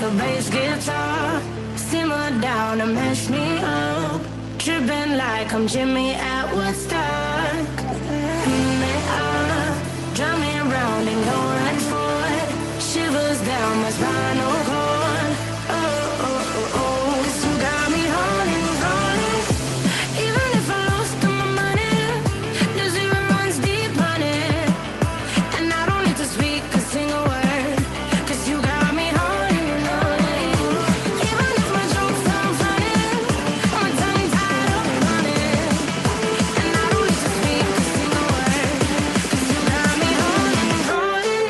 like a bass guitar. Simmer down and mess me up. Tripping like I'm Jimmy at Woodstock. Drive me around and go right forward. Shivers down my spinal cord. Oh, oh, oh, oh. 'Cause you got me holding, holding. Even if I lost all my money, the zero runs deep on it. And I don't need to speak a single word. 'Cause you got me holding, holding. Even if my jokes sound funny, my tongue tied up on it. And I don't need to speak a single word. 'Cause you got me holding, holding.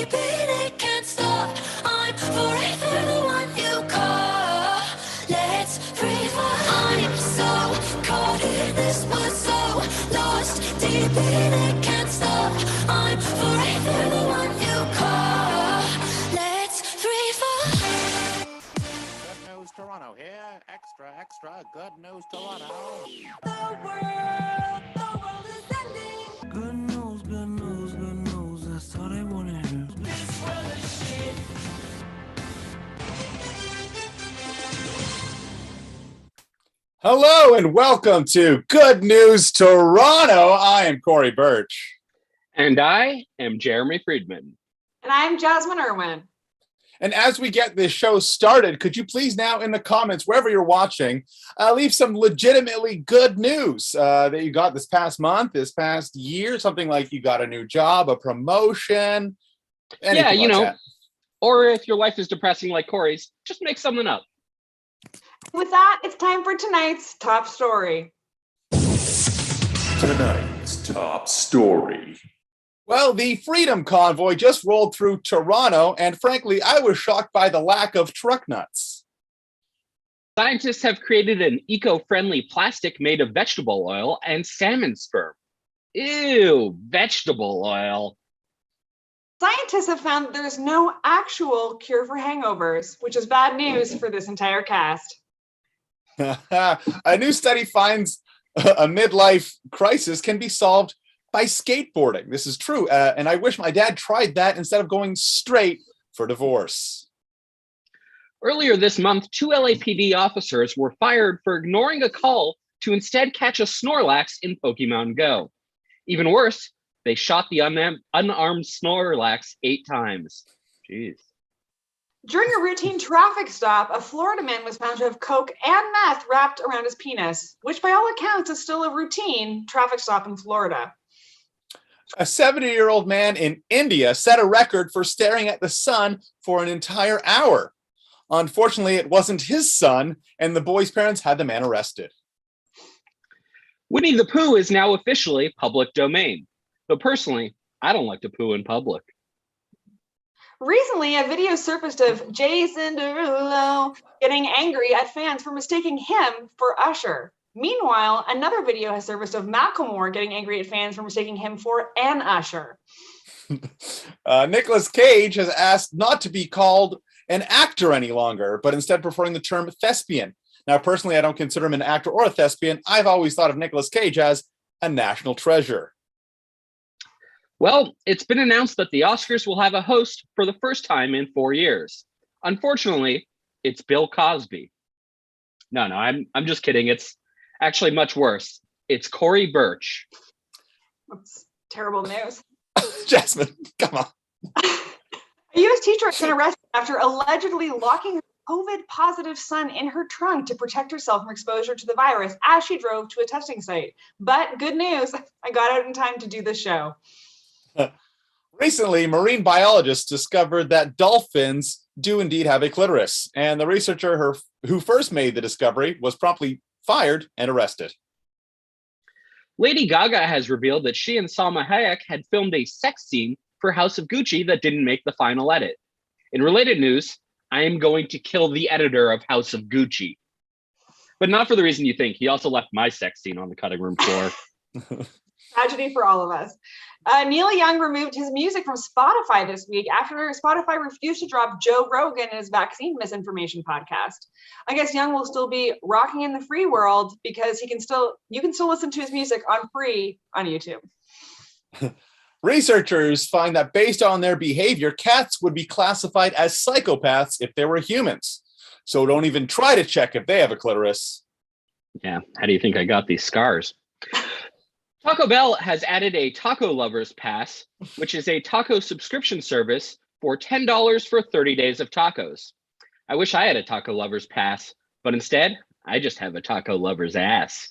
deep in it, can't stop. I'm forever the one you call. Let's free fall. I'm so caught in this world, so lost deep in it, can't stop. I'm forever the one you call. Let's free fall. Good news, Toronto here. Extra, extra. Good news, Toronto. The world is ending. Good news, good news, good news. That's all they want to hear. This world is shit. Hello and welcome to Good News Toronto. I am Corey Birch. And I am Jeremy Friedman. And I'm Jasmine Irwin. And as we get this show started, could you please now in the comments, wherever you're watching, leave some legitimately good news that you got this past month, this past year, something like you got a new job, a promotion, anything like that. Or if your life is depressing like Corey's, just make something up. With that, it's time for tonight's top story. Tonight's top story. Well, the Freedom Convoy just rolled through Toronto, and frankly, I was shocked by the lack of truck nuts. Scientists have created an eco-friendly plastic made of vegetable oil and salmon sperm. Ew, vegetable oil. Scientists have found that there's no actual cure for hangovers, which is bad news for this entire cast. A new study finds a midlife crisis can be solved by skateboarding. This is true. And I wish my dad tried that instead of going straight for divorce. Earlier this month, 2 LAPD officers were fired for ignoring a call to instead catch a Snorlax in Pokemon Go. Even worse, they shot the unarmed Snorlax 8 times. Jeez. During a routine traffic stop, a Florida man was found to have coke and meth wrapped around his penis, which by all accounts is still a routine traffic stop in Florida. A 70-year-old man in India set a record for staring at the sun for an entire hour. Unfortunately, it wasn't his son, and the boy's parents had the man arrested. Winnie the Pooh is now officially public domain. But personally, I don't like to poo in public. Recently, a video surfaced of Jason Derulo getting angry at fans for mistaking him for Usher. Meanwhile, another video has surfaced of Macklemore getting angry at fans for mistaking him for an Usher. Nicolas Cage has asked not to be called an actor any longer, but instead preferring the term thespian. Now, personally, I don't consider him an actor or a thespian. I've always thought of Nicolas Cage as a national treasure. Well, it's been announced that the Oscars will have a host for the first time in 4 years. Unfortunately, it's Bill Cosby. No, I'm just kidding. It's actually much worse. It's Corey Birch. That's terrible news. Jasmine, come on. A U.S. teacher has been arrested after allegedly locking her COVID-positive son in her trunk to protect herself from exposure to the virus as she drove to a testing site. But good news, I got out in time to do this show. Recently, marine biologists discovered that dolphins do indeed have a clitoris, and the researcher who first made the discovery was promptly fired and arrested. Lady Gaga has revealed that she and Salma Hayek had filmed a sex scene for House of Gucci that didn't make the final edit. In related news, I am going to kill the editor of House of Gucci. But not for the reason you think. He also left my sex scene on the cutting room floor. Tragedy for all of us. Neil Young removed his music from Spotify this week after Spotify refused to drop Joe Rogan and his vaccine misinformation podcast. I guess Young will still be rocking in the free world because you can still listen to his music on free on YouTube. Researchers find that based on their behavior, cats would be classified as psychopaths if they were humans. So don't even try to check if they have a clitoris. Yeah, how do you think I got these scars? Taco Bell has added a Taco Lovers Pass, which is a taco subscription service for $10 for 30 days of tacos. I wish I had a Taco Lovers Pass, but instead, I just have a Taco Lover's ass.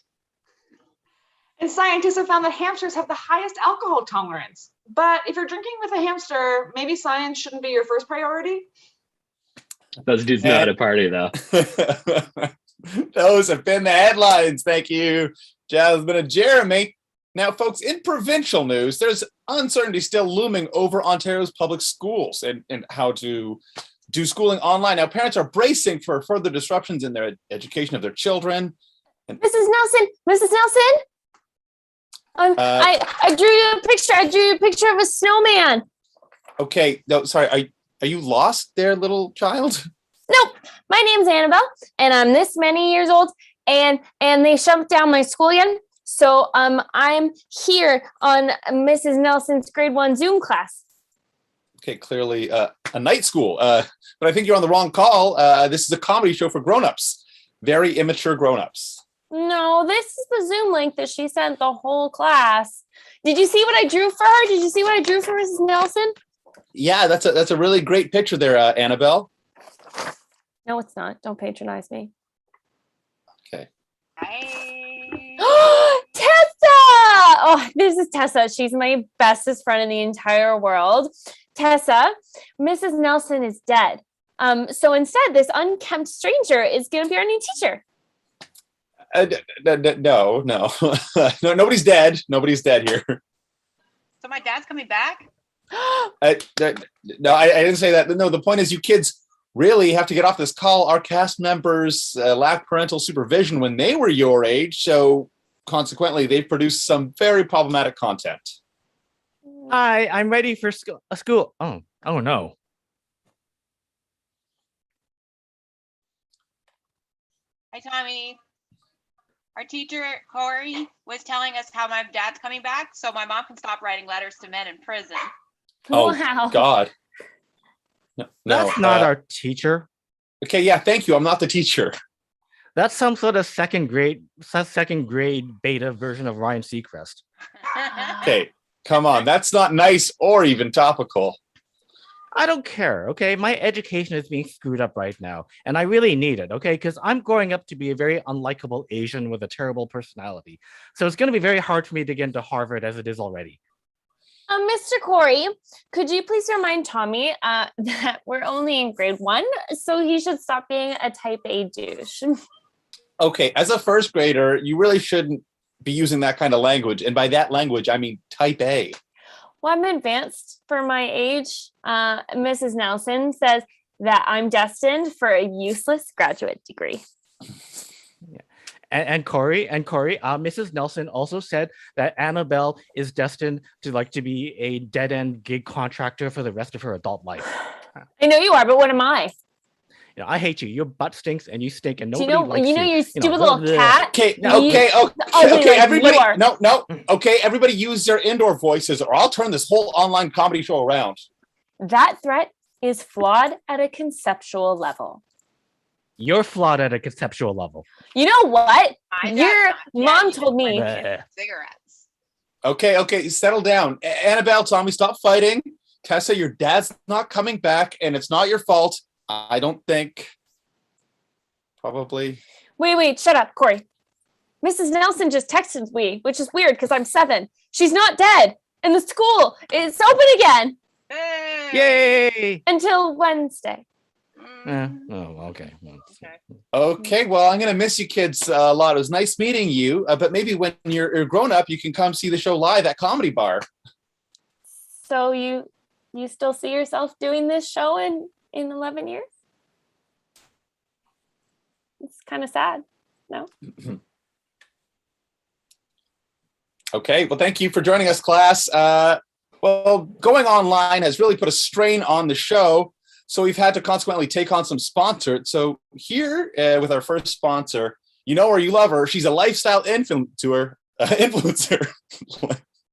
And scientists have found that hamsters have the highest alcohol tolerance. But if you're drinking with a hamster, maybe science shouldn't be your first priority. Those dudes know how to party, though. Those have been the headlines. Thank you, Jasmine and Jeremy. Now, folks, in provincial news, there's uncertainty still looming over Ontario's public schools and how to do schooling online. Now, parents are bracing for further disruptions in their education of their children. Mrs. Nelson, I drew you a picture. I drew you a picture of a snowman. Okay, no, sorry. Are you lost there, little child? Nope. My name's Annabelle, and I'm this many years old, and they shoved down my school again. So I'm here on Mrs. Nelson's grade 1 Zoom class. Okay, clearly a night school, but I think you're on the wrong call. This is a comedy show for grown-ups, very immature grown-ups. No, this is the Zoom link that she sent the whole class. Did you see what I drew for her? Did you see what I drew for Mrs. Nelson? Yeah, that's a really great picture there, Annabelle. No, it's not. Don't patronize me. Okay. Tessa! Oh, this is Tessa. She's my bestest friend in the entire world. Tessa, Mrs. Nelson is dead. So instead, this unkempt stranger is going to be our new teacher. No, no, nobody's dead. Nobody's dead here. So my dad's coming back? No, I didn't say that. No, the point is you kids really have to get off this call. Our cast members lacked parental supervision when they were your age, so consequently, they've produced some very problematic content. Hi, I'm ready for school. Oh no. Hi, Tommy. Our teacher, Corey, was telling us how my dad's coming back so my mom can stop writing letters to men in prison. Oh, wow. God. No, That's not our teacher. Okay, yeah, thank you. I'm not the teacher. That's some sort of second grade beta version of Ryan Seacrest. Okay, come on. That's not nice or even topical. I don't care, okay? My education is being screwed up right now, and I really need it, okay? Because I'm growing up to be a very unlikable Asian with a terrible personality. So it's going to be very hard for me to get into Harvard as it is already. Mr. Corey, could you please remind Tommy that we're only in grade 1, so he should stop being a type A douche. Okay, as a first grader, you really shouldn't be using that kind of language. And by that language, I mean type A. Well, I'm advanced for my age. Mrs. Nelson says that I'm destined for a useless graduate degree. Yeah. And Corey, Mrs. Nelson also said that Annabelle is destined to be a dead-end gig contractor for the rest of her adult life. I know you are, but what am I? You know, I hate you. Your butt stinks and you stink and Do nobody likes you. You know your stupid little cat? Okay, Ugly everybody. like No. Okay, everybody use their indoor voices or I'll turn this whole online comedy show around. That threat is flawed at a conceptual level. You're flawed at a conceptual level. You know what? My dad's Your not mom dead. told me. Cigarettes. Okay, settle down. Annabelle, Tommy, stop fighting. Tessa, your dad's not coming back and it's not your fault. I don't think. Probably. Wait, shut up, Corey. Mrs. Nelson just texted me, which is weird because I'm 7. She's not dead. And the school is open again. Hey. Yay! Until Wednesday. Okay. Okay, well, I'm going to miss you kids a lot. It was nice meeting you. But maybe when you're grown up, you can come see the show live at Comedy Bar. So you still see yourself doing this show in 11 years? It's kind of sad, no? Okay, well, thank you for joining us, class. Well, going online has really put a strain on the show, so we've had to consequently take on some sponsors. So here with our first sponsor, you know her, you love her. She's a lifestyle influencer,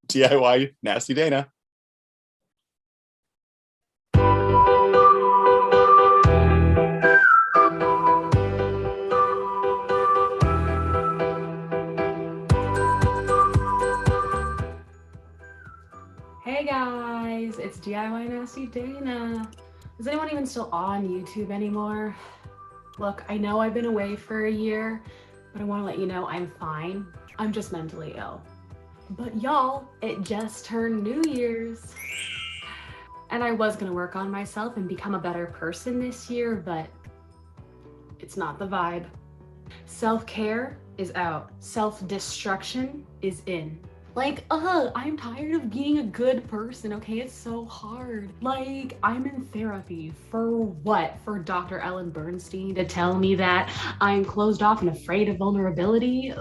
DIY Nasty Dana. Hey guys, it's DIY Nasty Dana. Is anyone even still on YouTube anymore? Look, I know I've been away for a year, but I want to let you know I'm fine. I'm just mentally ill. But y'all, it just turned New Year's. And I was going to work on myself and become a better person this year, but it's not the vibe. Self-care is out. Self-destruction is in. Like, I'm tired of being a good person, okay? It's so hard. Like, I'm in therapy for what? For Dr. Ellen Bernstein to tell me that I'm closed off and afraid of vulnerability?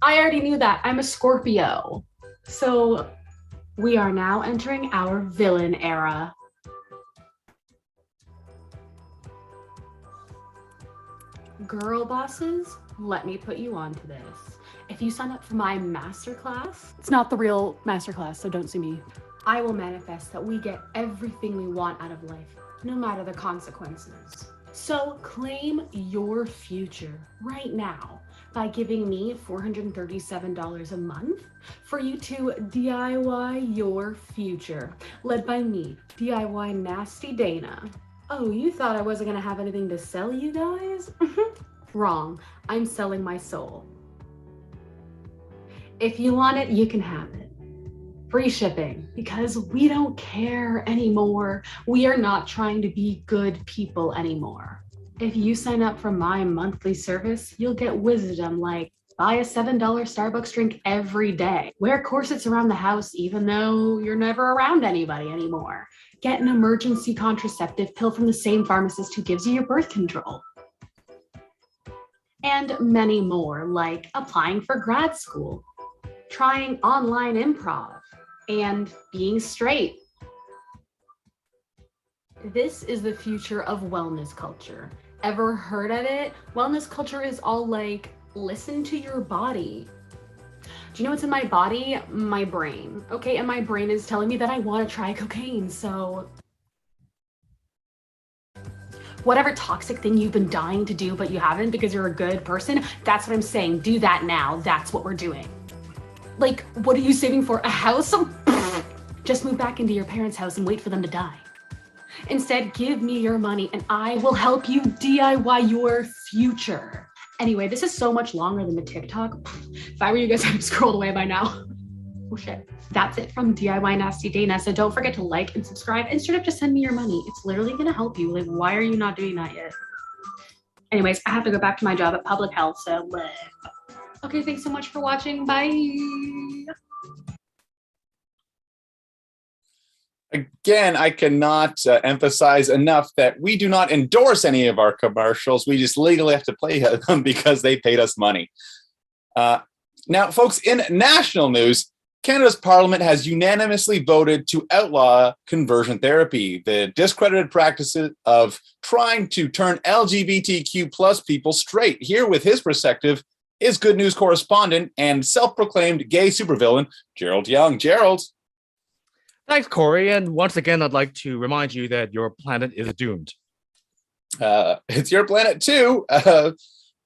I already knew that. I'm a Scorpio. So we are now entering our villain era. Girl bosses, let me put you onto this. If you sign up for my masterclass, it's not the real masterclass, so don't sue me. I will manifest that we get everything we want out of life, no matter the consequences. So claim your future right now by giving me $437 a month for you to DIY your future, led by me, DIY Nasty Dana. Oh, you thought I wasn't gonna have anything to sell you guys? Wrong, I'm selling my soul. If you want it, you can have it. Free shipping, because we don't care anymore. We are not trying to be good people anymore. If you sign up for my monthly service, you'll get wisdom like buy a $7 Starbucks drink every day, wear corsets around the house even though you're never around anybody anymore, get an emergency contraceptive pill from the same pharmacist who gives you your birth control, and many more, like applying for grad school, trying online improv, and being straight. This is the future of wellness culture. Ever heard of it? Wellness culture is all like, listen to your body. Do you know what's in my body? My brain. Okay, and my brain is telling me that I want to try cocaine, so whatever toxic thing you've been dying to do but you haven't because you're a good person, that's what I'm saying. Do that now. That's what we're doing. Like, what are you saving for? A house? Just move back into your parents' house and wait for them to die. Instead, give me your money and I will help you DIY your future. Anyway, this is so much longer than the TikTok. If I were you guys, I'd have scrolled away by now. Oh shit. That's it from DIY Nasty Dana. So don't forget to like and subscribe and straight up just send me your money. It's literally gonna help you. Like, why are you not doing that yet? Anyways, I have to go back to my job at public health, so okay, thanks so much for watching. Bye. Again, I cannot emphasize enough that we do not endorse any of our commercials. We just legally have to play them because they paid us money. Now, folks, in national news, Canada's Parliament has unanimously voted to outlaw conversion therapy, the discredited practices of trying to turn LGBTQ plus people straight. Here with his perspective is Good News correspondent and self-proclaimed gay supervillain, Gerald Young. Gerald. Thanks, Corey. And once again, I'd like to remind you that your planet is doomed. It's your planet too.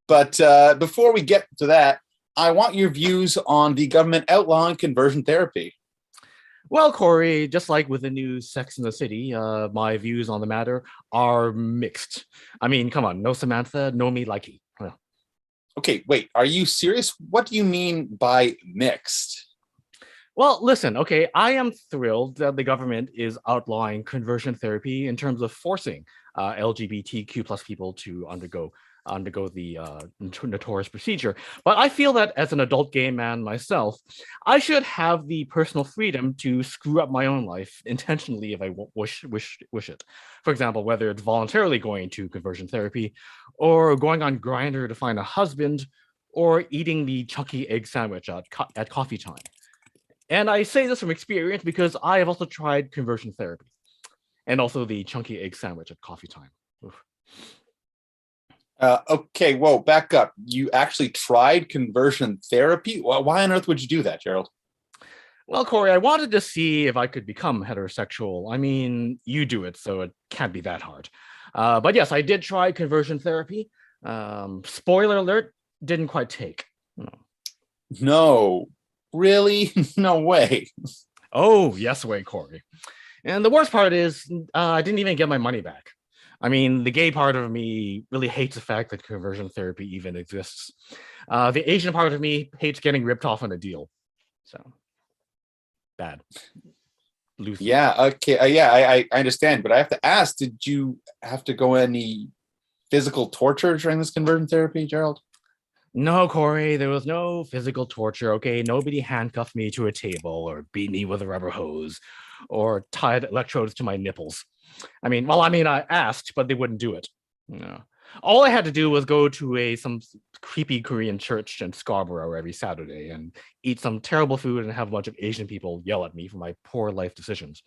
But before we get to that, I want your views on the government outlawing conversion therapy. Well, Corey, just like with the new Sex in the City, my views on the matter are mixed. I mean, come on, no Samantha, no me likey. Okay, wait, are you serious? What do you mean by mixed? Well, listen, okay, I am thrilled that the government is outlawing conversion therapy in terms of forcing LGBTQ plus people to undergo the notorious procedure. But I feel that as an adult gay man myself, I should have the personal freedom to screw up my own life intentionally if I wish it. For example, whether it's voluntarily going to conversion therapy, or going on Grindr to find a husband, or eating the chunky egg sandwich at coffee time. And I say this from experience because I have also tried conversion therapy and also the chunky egg sandwich at coffee time. Oof. Okay, whoa, back up. You actually tried conversion therapy? Why on earth would you do that, Gerald? Well, Corey, I wanted to see if I could become heterosexual. I mean, you do it, so it can't be that hard. But yes, I did try conversion therapy. Spoiler alert, didn't quite take. No. Really? No way. Oh, yes way, Corey. And the worst part is I didn't even get my money back. I mean, the gay part of me really hates the fact that conversion therapy even exists. The Asian part of me hates getting ripped off on a deal. So, bad. Lose. Yeah, okay. Yeah, I understand. But I have to ask, did you have to go any physical torture during this conversion therapy, Gerald? No, Corey, there was no physical torture, okay? Nobody handcuffed me to a table or beat me with a rubber hose or tied electrodes to my nipples. I asked, but they wouldn't do it. No. All I had to do was go to some creepy Korean church in Scarborough every Saturday and eat some terrible food and have a bunch of Asian people yell at me for my poor life decisions.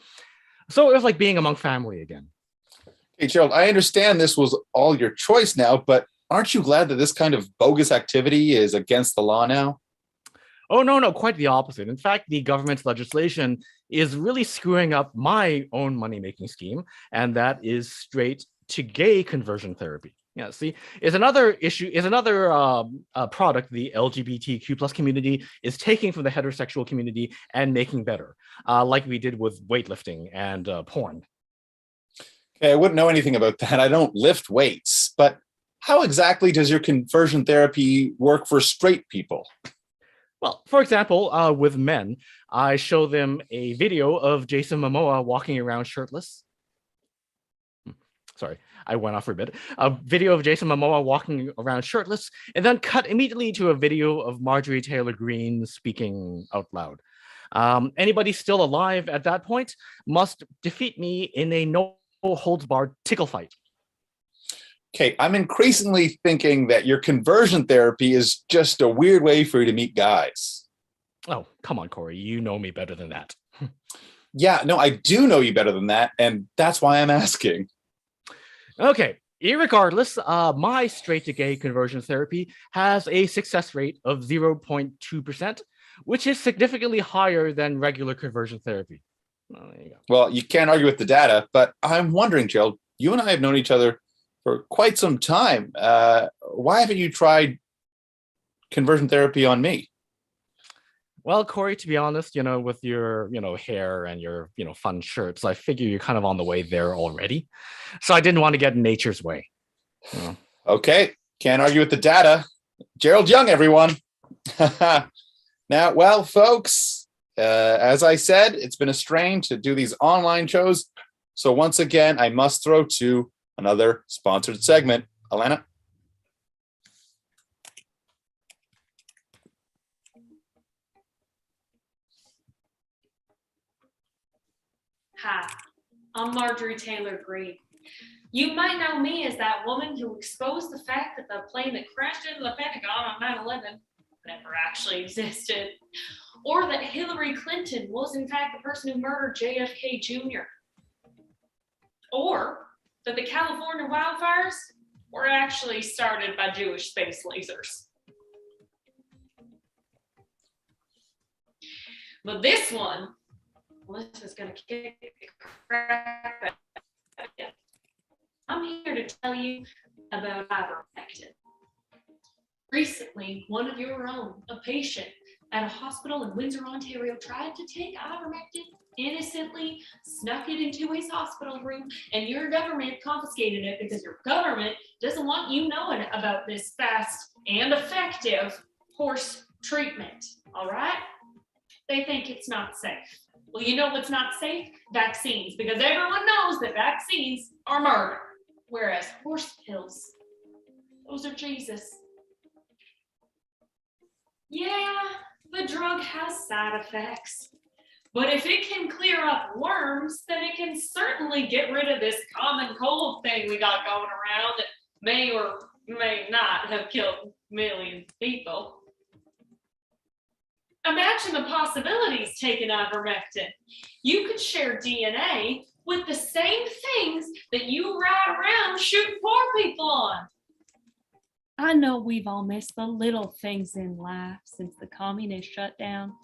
So it was like being among family again. Hey, Gerald, I understand this was all your choice now, but aren't you glad that this kind of bogus activity is against the law now? Oh, no, quite the opposite. In fact, the government's legislation is really screwing up my own money-making scheme, and that is straight to gay conversion therapy. Yeah, see, is another product the LGBTQ plus community is taking from the heterosexual community and making better, like we did with weightlifting and porn. Okay, I wouldn't know anything about that. I don't lift weights, but how exactly does your conversion therapy work for straight people? Well, for example, with men, I show them a video of Jason Momoa walking around shirtless. Sorry, I went off for a bit. A video of Jason Momoa walking around shirtless, and then cut immediately to a video of Marjorie Taylor Greene speaking out loud. Anybody still alive at that point must defeat me in a no-holds-barred tickle fight. Okay, I'm increasingly thinking that your conversion therapy is just a weird way for you to meet guys. Oh, come on, Corey. You know me better than that. Yeah, no, I do know you better than that, and that's why I'm asking. Okay, irregardless, my straight to gay conversion therapy has a success rate of 0.2%, which is significantly higher than regular conversion therapy. Oh, there you go. Well, you can't argue with the data, but I'm wondering, Gerald, you and I have known each other for quite some time. Why haven't you tried conversion therapy on me? Well, Corey, to be honest, with your, hair and your, fun shirts, I figure you're kind of on the way there already. So I didn't want to get in nature's way. Okay, can't argue with the data. Gerald Young, everyone. Now, well, folks, as I said, it's been a strain to do these online shows. So once again, I must throw to another sponsored segment. Alana? Hi, I'm Marjorie Taylor Greene. You might know me as that woman who exposed the fact that the plane that crashed into the Pentagon on 9/11 never actually existed, or that Hillary Clinton was in fact the person who murdered JFK Jr., or that the California wildfires were actually started by Jewish space lasers. But this one, this is gonna kick the crap out of you. I'm here to tell you about ivermectin. Recently, one of your own, a patient at a hospital in Windsor, Ontario, tried to take ivermectin, innocently snuck it into his hospital room, and your government confiscated it because your government doesn't want you knowing about this fast and effective horse treatment, all right? They think it's not safe. Well, you know what's not safe? Vaccines, because everyone knows that vaccines are murder, whereas horse pills, those are Jesus. Yeah, the drug has side effects, but if it can clear up worms, then it can certainly get rid of this common cold thing we got going around that may or may not have killed millions of people. Imagine the possibilities taking ivermectin. You could share DNA with the same things that you ride around shooting poor people on. I know we've all missed the little things in life since the communist shutdown,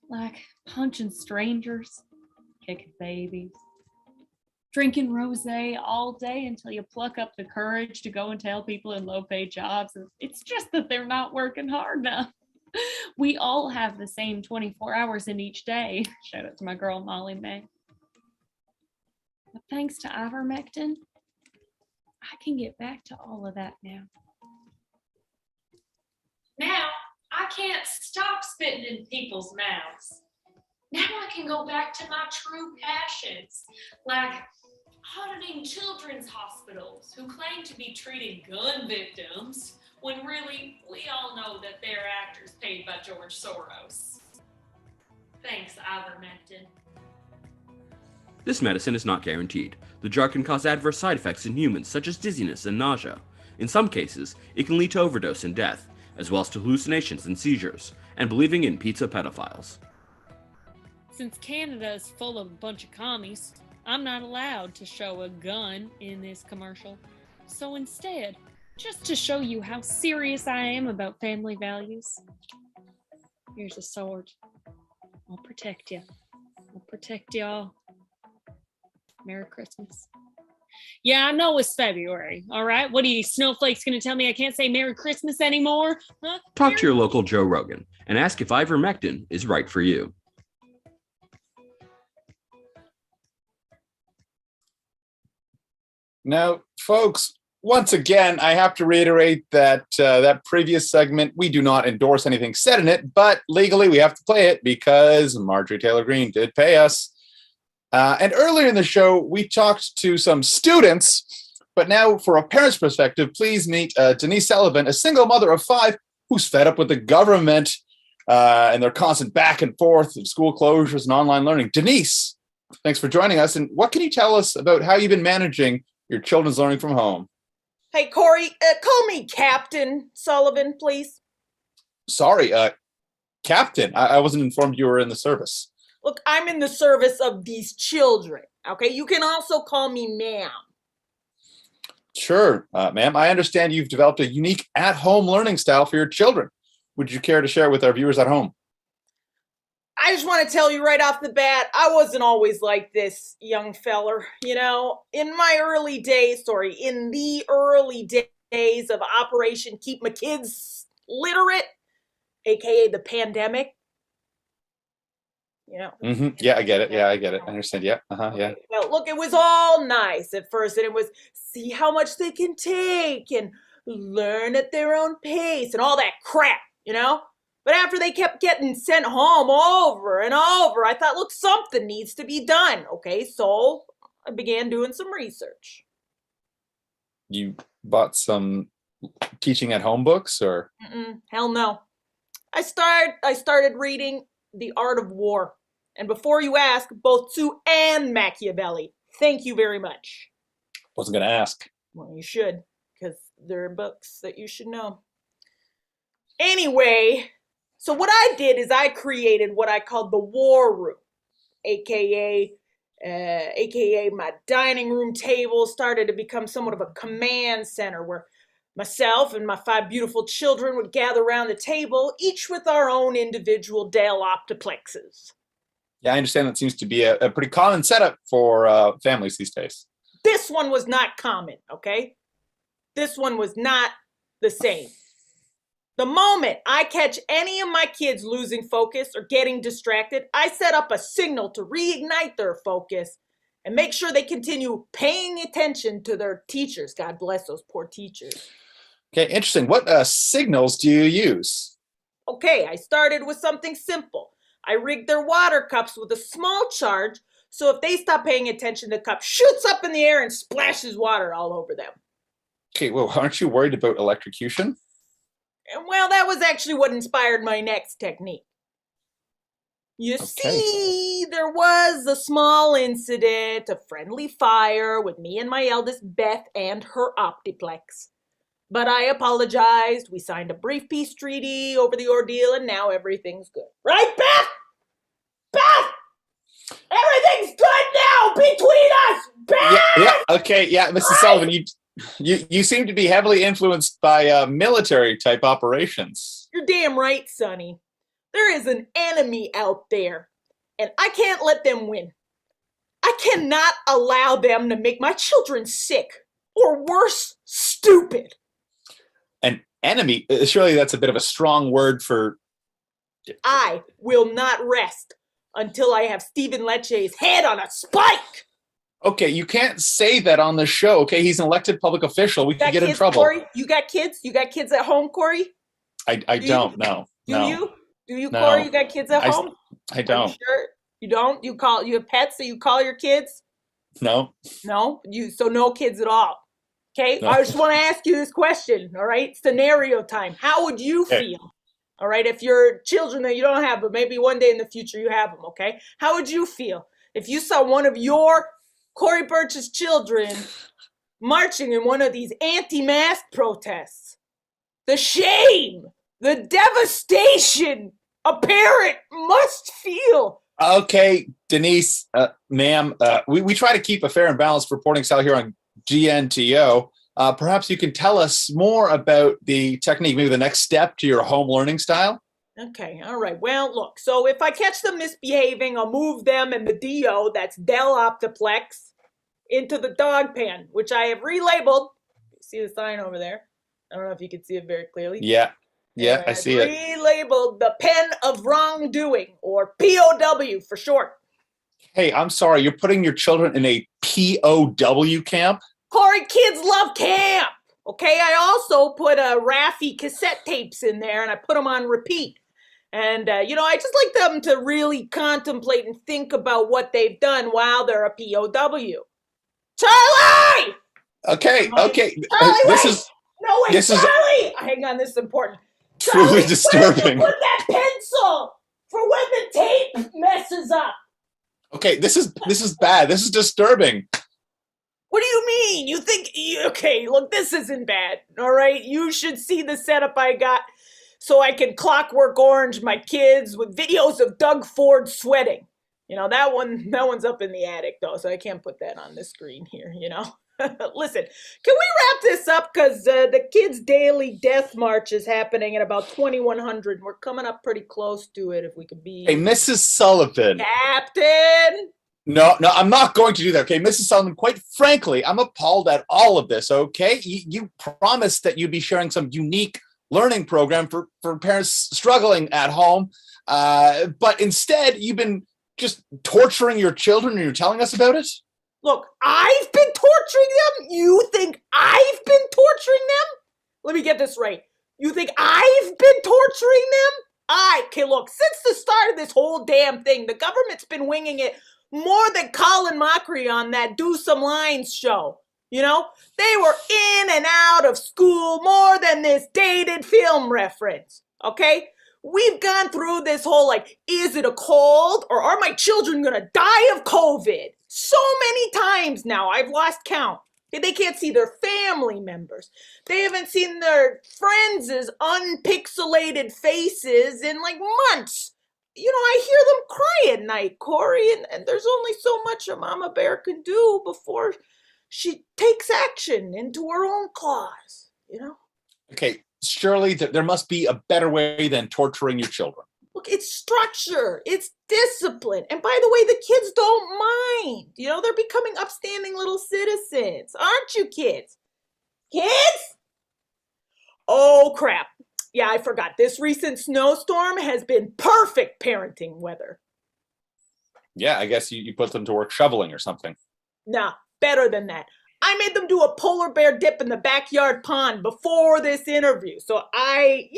like punching strangers, kicking babies, drinking rosé all day until you pluck up the courage to go and tell people in low-paid jobs it's just that they're not working hard enough. We all have the same 24 hours in each day. Shout out to my girl Molly May. But thanks to ivermectin, I can get back to all of that now. Now, I can't stop spitting in people's mouths. Now I can go back to my true passions, like auditing children's hospitals who claim to be treating gun victims when really we all know that they're actors paid by George Soros. Thanks, ivermectin. This medicine is not guaranteed. The drug can cause adverse side effects in humans, such as dizziness and nausea. In some cases, it can lead to overdose and death, as well as to hallucinations and seizures, and believing in pizza pedophiles. Since Canada is full of a bunch of commies, I'm not allowed to show a gun in this commercial. So instead, just to show you how serious I am about family values, here's a sword. I'll protect you. I'll protect y'all. Merry Christmas. Yeah, I know it's February, all right? What are you, snowflakes gonna tell me I can't say Merry Christmas anymore? Huh? Talk to your local Joe Rogan and ask if ivermectin is right for you. Now, folks, once again, I have to reiterate that that previous segment, we do not endorse anything said in it, but legally we have to play it because Marjorie Taylor Greene did pay us. And earlier in the show, we talked to some students, but now for a parent's perspective, please meet Denise Sullivan, a single mother of 5 who's fed up with the government and their constant back and forth of school closures and online learning. Denise, thanks for joining us. And what can you tell us about how you've been managing your children's learning from home? Hey, Corey, call me Captain Sullivan, please. Sorry, Captain, I wasn't informed you were in the service. Look, I'm in the service of these children, okay? You can also call me ma'am. Sure, ma'am. I understand you've developed a unique at-home learning style for your children. Would you care to share with our viewers at home? I just want to tell you right off the bat, I wasn't always like this, young feller. You know, in the early days of Operation Keep My Kids Literate, aka the pandemic. You know. Mm-hmm. Yeah, I get it. Yeah, I get it. I understand. Yeah. Yeah. Well, look, it was all nice at first, and it was see how much they can take and learn at their own pace and all that crap, you know? But after they kept getting sent home over and over, I thought, look, something needs to be done, okay? So I began doing some research. You bought some teaching at home books, or? Hell no. I started reading The Art of War. And before you ask, both Sue and Machiavelli. Thank you very much. Wasn't going to ask. Well, you should, because they're books that you should know. Anyway, so what I did is I created what I called the War Room, aka my dining room table started to become somewhat of a command center where myself and my 5 beautiful children would gather around the table, each with our own individual Dell Optiplexes. Yeah, I understand that seems to be a pretty common setup for families these days. This one was not common, okay? This one was not the same. The moment I catch any of my kids losing focus or getting distracted, I set up a signal to reignite their focus and make sure they continue paying attention to their teachers. God bless those poor teachers. Okay, interesting. What signals do you use? Okay, I started with something simple. I rigged their water cups with a small charge, so if they stop paying attention, the cup shoots up in the air and splashes water all over them. Okay, well, aren't you worried about electrocution? And well, that was actually what inspired my next technique. You see, there was a small incident, a friendly fire with me and my eldest Beth and her Optiplex. But I apologized. We signed a brief peace treaty over the ordeal, and now everything's good. Right, Beth? Beth! Everything's good now between us, Beth! Yeah, okay, yeah, Mrs. Sullivan, you seem to be heavily influenced by military-type operations. You're damn right, Sonny. There is an enemy out there, and I can't let them win. I cannot allow them to make my children sick, or worse, stupid. An enemy? Surely that's a bit of a strong word for... I will not rest until I have Stephen Lecce's head on a spike. Okay, you can't say that on the show, okay? He's an elected public official. We could get in trouble. Corey? You got kids? You got kids at home, Corey? I don't, no. Do you? Do you, Corey? You got kids at home? I don't. Are you sure? You don't? You have pets that you call your kids? No. No? So no kids at all? Okay, No. I just want to ask you this question. All right, scenario time. How would you feel? All right, if your children that you don't have, but maybe one day in the future you have them. Okay, how would you feel if you saw one of your Corey Birch's children marching in one of these anti-mask protests? The shame, the devastation a parent must feel. Okay, Denise, ma'am, we try to keep a fair and balanced reporting style here on GNTO. Perhaps you can tell us more about the technique, maybe the next step to your home learning style. Okay, all right. Well, look, so if I catch them misbehaving, I'll move them and the DO, that's Dell Optiplex, into the dog pan, which I have relabeled. You see the sign over there? I don't know if you can see it very clearly. Yeah, I see it. Relabeled the pen of wrongdoing, or POW for short. Hey, I'm sorry, you're putting your children in a POW camp? Corey, kids love camp. Okay, I also put Raffi cassette tapes in there and I put them on repeat. And, I just like them to really contemplate and think about what they've done while they're a POW. Charlie! Okay. Charlie, This wait! is No, wait, this is Charlie! Hang on, this is important. truly Charlie, disturbing. where'd you put that pencil for when the tape messes up? Okay, this is bad. This is disturbing. What do you mean? You think, okay, look, this isn't bad, all right? You should see the setup I got so I can clockwork orange my kids with videos of Doug Ford sweating. That one's up in the attic, though, so I can't put that on the screen here, Listen, can we wrap this up? Because the kids' daily death march is happening at about 2100. We're coming up pretty close to it if we could be... Hey, Mrs. Sullivan. Captain! No, I'm not going to do that. Okay, Mrs. Sullivan, quite frankly, I'm appalled at all of this, okay? You promised that you'd be sharing some unique learning program for parents struggling at home, but instead you've been just torturing your children and you're telling us about it? Look, I've been torturing them? You think I've been torturing them? Let me get this right. You think I've been torturing them? Okay, look, since the start of this whole damn thing, the government's been winging it more than Colin Mockery on that Do Some Lines show. They were in and out of school more than this dated film reference, okay? We've gone through this whole, is it a cold or are my children gonna die of COVID? So many times now, I've lost count. They can't see their family members. They haven't seen their friends' unpixelated faces in months. I hear them cry at night, Corey, and there's only so much a mama bear can do before she takes action into her own claws, Okay, surely there must be a better way than torturing your children. Look, it's structure, it's discipline. And by the way, the kids don't mind. They're becoming upstanding little citizens. Aren't you, kids? Kids? Oh, crap. Yeah, I forgot. This recent snowstorm has been perfect parenting weather. Yeah, I guess you put them to work shoveling or something. Nah, better than that. I made them do a polar bear dip in the backyard pond before this interview. So I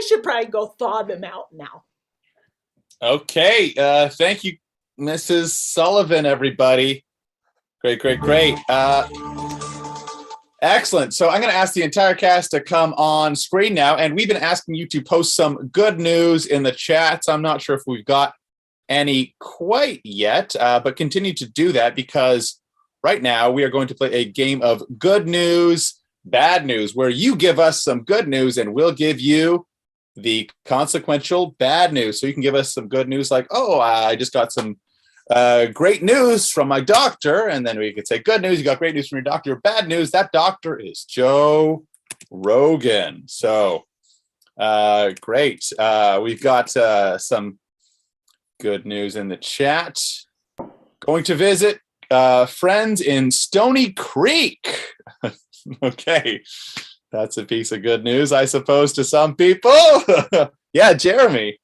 should probably go thaw them out now. Okay, thank you, Mrs. Sullivan, everybody. Great. Excellent. So I'm going to ask the entire cast to come on screen now, and we've been asking you to post some good news in the chats. I'm not sure if we've got any quite yet, but continue to do that because right now we are going to play a game of good news, bad news, where you give us some good news and we'll give you the consequential bad news. So you can give us some good news like, oh, I just got some great news from my doctor. And then we could say, good news, you got great news from your doctor. Bad news, that doctor is Joe Rogan. So great. We've got some good news in the chat. Going to visit friends in Stony Creek. Okay. That's a piece of good news, I suppose, to some people. Yeah, Jeremy.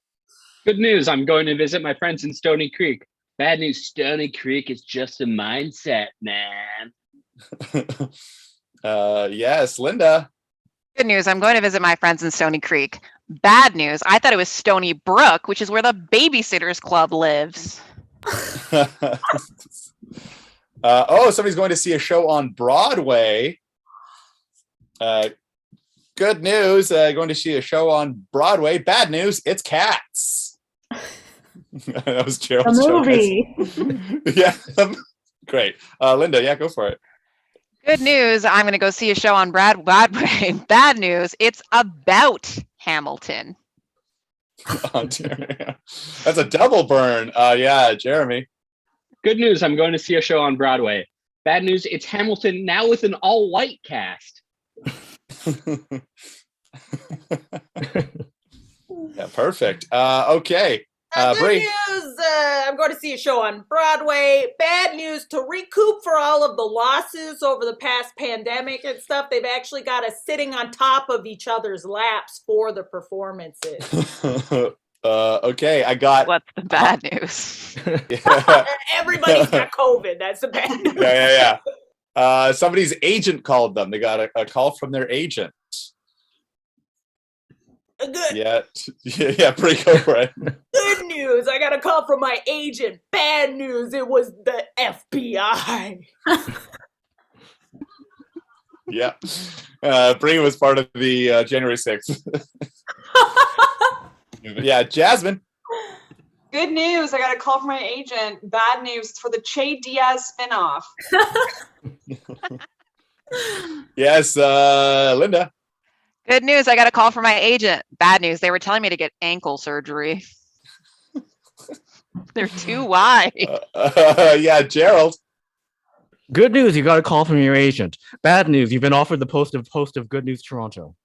Good news. I'm going to visit my friends in Stony Creek. Bad news. Stony Creek is just a mindset, man. Yes, Linda. Good news. I'm going to visit my friends in Stony Creek. Bad news. I thought it was Stony Brook, which is where the Babysitters Club lives. Oh, somebody's going to see a show on Broadway. Good news, going to see a show on Broadway. Bad news, it's Cats. That was Gerald's The joke. movie. Yeah, great. Linda, yeah, go for it. Good news. I'm going to go see a show on Broadway. Bad news. It's about Hamilton. That's a double burn. Yeah, Jeremy. Good news. I'm going to see a show on Broadway. Bad news. It's Hamilton now with an all-white cast. Yeah, perfect. Okay. Good Bree. news. I'm going to see a show on Broadway. Bad news. To recoup for all of the losses over the past pandemic and stuff, they've actually got us sitting on top of each other's laps for the performances. Okay, I got. What's the bad news? Everybody's got COVID. That's the bad news. Yeah. Somebody's agent called them. They got a call from their agent. Good. Yeah, pretty go for it. Good news. I got a call from my agent. Bad news. It was the FBI. Yeah. Bree was part of the January 6th. Yeah, Jasmine. Good news. I got a call from my agent. Bad news for the Che Diaz spinoff. Yes, Linda. Good news. I got a call from my agent. Bad news. They were telling me to get ankle surgery. They're too wide. Yeah, Gerald. Good news, you got a call from your agent. Bad news, you've been offered the post of Good News Toronto.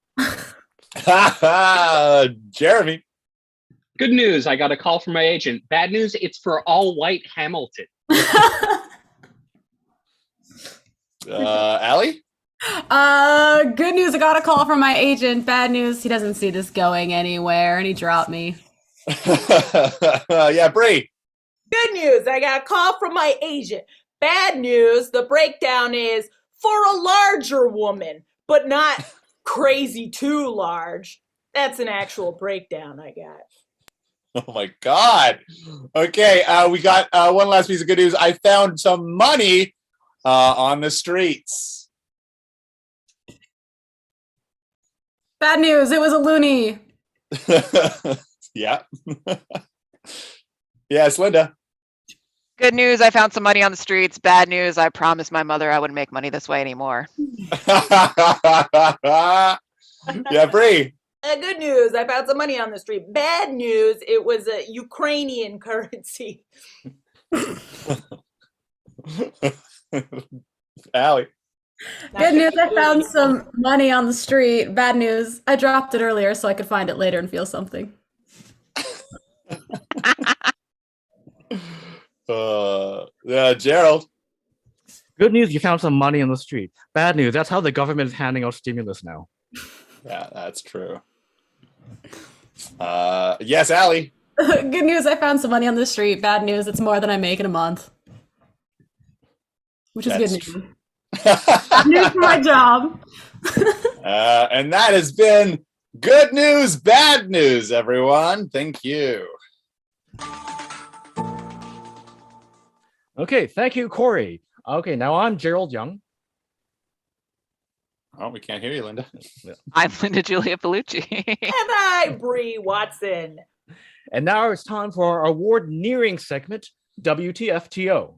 Jeremy. Good news. I got a call from my agent. Bad news. It's for all-white Hamilton. Allie? Good news, I got a call from my agent. Bad news, he doesn't see this going anywhere and he dropped me. Yeah, Bree. Good news, I got a call from my agent. Bad news, the breakdown is for a larger woman, but not crazy too large. That's an actual breakdown I got. Oh my God. Okay, we got one last piece of good news. I found some money on the streets. Bad news, it was a loony. Yeah. Yes, Linda. Good news, I found some money on the streets. Bad news, I promised my mother I wouldn't make money this way anymore. Yeah, Bree. Good news, I found some money on the street. Bad news, it was a Ukrainian currency. Allie. Good news, I found some money on the street. Bad news, I dropped it earlier so I could find it later and feel something. Yeah, Gerald. Good news, you found some money on the street. Bad news, that's how the government is handing out stimulus now. Yeah, that's true. Yes, Allie. Good news, I found some money on the street. Bad news, it's more than I make in a month. Which is good news. Bad news for my job. And that has been good news, bad news, everyone. Thank you. Okay, thank you, Corey. Okay, now I'm Gerald Young. Oh, we can't hear you, Linda. I'm Linda Julia Bellucci. And I, Bree Watson. And now it's time for our award-nearing segment, WTFTO.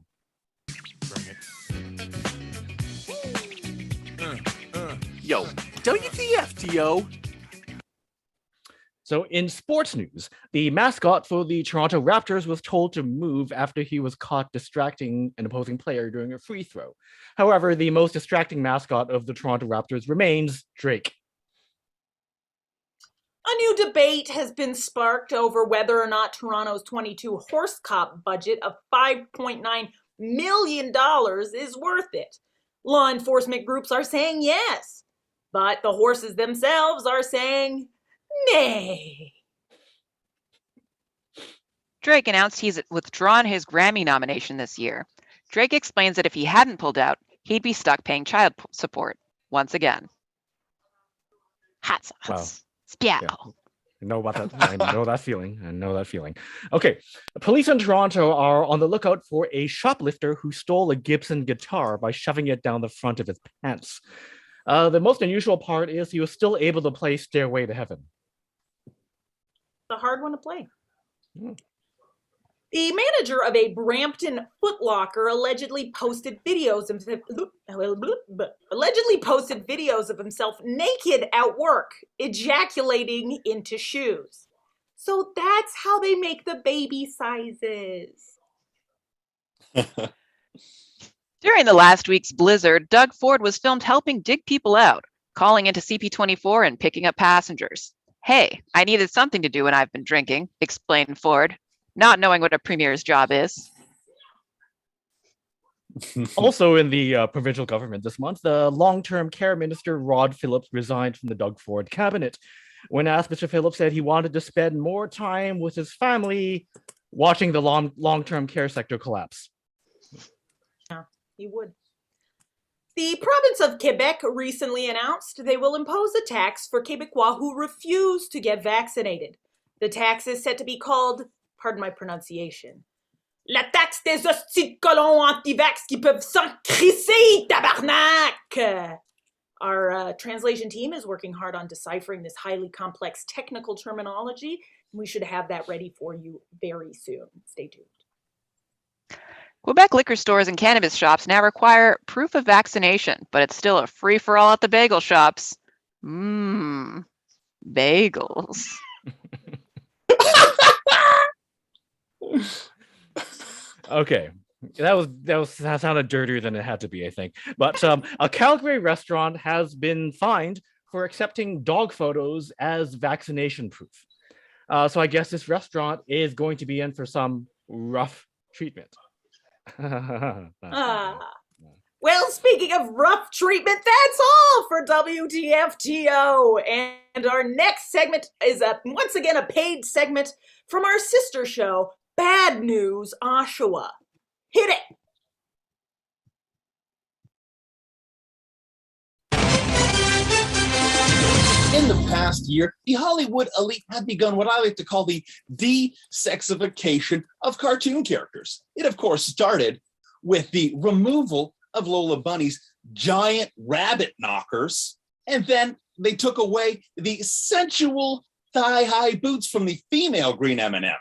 Yo, WTFTO. So in sports news, the mascot for the Toronto Raptors was told to move after he was caught distracting an opposing player during a free throw. However, the most distracting mascot of the Toronto Raptors remains Drake. A new debate has been sparked over whether or not Toronto's 22 horse cop budget of $5.9 million is worth it. Law enforcement groups are saying yes, but the horses themselves are saying nay. Drake announced he's withdrawn his Grammy nomination this year. Drake explains that if he hadn't pulled out, he'd be stuck paying child support once again. Hot sauce. Wow. Spia. Yeah. I know about that. I know that feeling. Okay. Police in Toronto are on the lookout for a shoplifter who stole a Gibson guitar by shoving it down the front of his pants. The most unusual part is he was still able to play Stairway to Heaven. The hard one to play. The manager of a Brampton Foot Locker allegedly posted videos of himself naked at work, ejaculating into shoes. So that's how they make the baby sizes. During the last week's blizzard, Doug Ford was filmed helping dig people out, calling into CP24 and picking up passengers. Hey, I needed something to do when I've been drinking, explained Ford, not knowing what a premier's job is. Also in the provincial government this month, the long-term care minister Rod Phillips resigned from the Doug Ford cabinet. When asked, Mr. Phillips said he wanted to spend more time with his family watching the long-term care sector collapse. Yeah, he would. The province of Quebec recently announced they will impose a tax for Québécois who refuse to get vaccinated. The tax is set to be called, pardon my pronunciation, la taxe des hosties de colons anti-vax qui peuvent s'en crisser, tabarnak! Our translation team is working hard on deciphering this highly complex technical terminology. We should have that ready for you very soon. Stay tuned. Quebec liquor stores and cannabis shops now require proof of vaccination, but it's still a free-for-all at the bagel shops. Bagels. Okay, that sounded dirtier than it had to be, I think. But a Calgary restaurant has been fined for accepting dog photos as vaccination proof. So I guess this restaurant is going to be in for some rough treatment. Well, speaking of rough treatment, that's all for WTFTO. And our next segment is once again a paid segment from our sister show, Bad News Oshawa. Hit it! In the past year, the Hollywood elite had begun what I like to call the de-sexification of cartoon characters. It, of course, started with the removal of Lola Bunny's giant rabbit knockers, and then they took away the sensual thigh-high boots from the female green M&M.